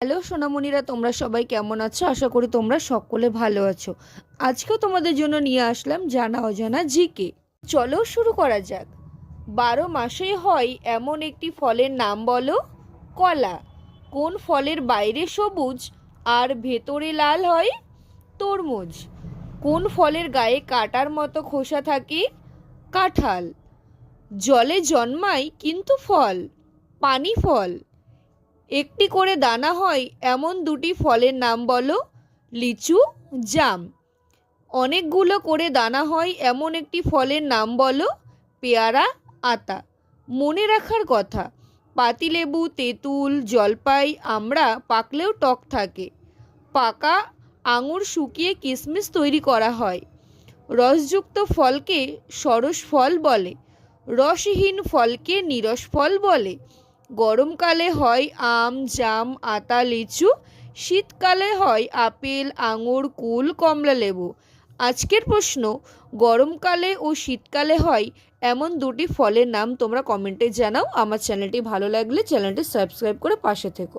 Hello সোনামণিরা, তোমরা সবাই কেমন আছো? আশা করি তোমরা সকলে ভালো আছো। আজকেও তোমাদের জন্য নিয়ে আসলাম জানা অজানা জিকে। চলো শুরু করা যাক। 12 মাসে হয় এমন একটি ফলের নাম বলো। কলা। কোন ফলের বাইরে সবুজ আর ভেতরে লাল হয়? তরমুজ। কোন ফলের গায়ে কাঁটার মতো খোসা থাকে? কাঁঠাল। জলে জন্মায় কিন্তু ফল? পানি ফল। একটি করে দানা হয় এমন দুটি ফলের নাম বলো। লিচু, জাম। অনেকগুলো করে দানা হয় এমন একটি ফলের নাম বলো। পেয়ারা, আতা। মনে রাখার কথা, পাতিলেবু, তেঁতুল, জলপাই, আমড়া পাকলেও টক থাকে। পাকা আঙুর শুকিয়ে কিশমিশ তৈরি করা হয়। রসযুক্ত ফলকে সরস ফল বলে। রসহীন ফলকে নিরস ফল বলে। গরমকালে হয় আম, জাম, আতা, লিচু। শীতকালে হয় আপেল, আঙুর, কুল, কমলা লেবু। আজকের প্রশ্ন, গরমকালে ও শীতকালে হয় এমন দুটি ফলের নাম তোমরা কমেন্টে জানাও। আমার চ্যানেলটি ভালো লাগলে চ্যানেলটি সাবস্ক্রাইব করে পাশে থেকো।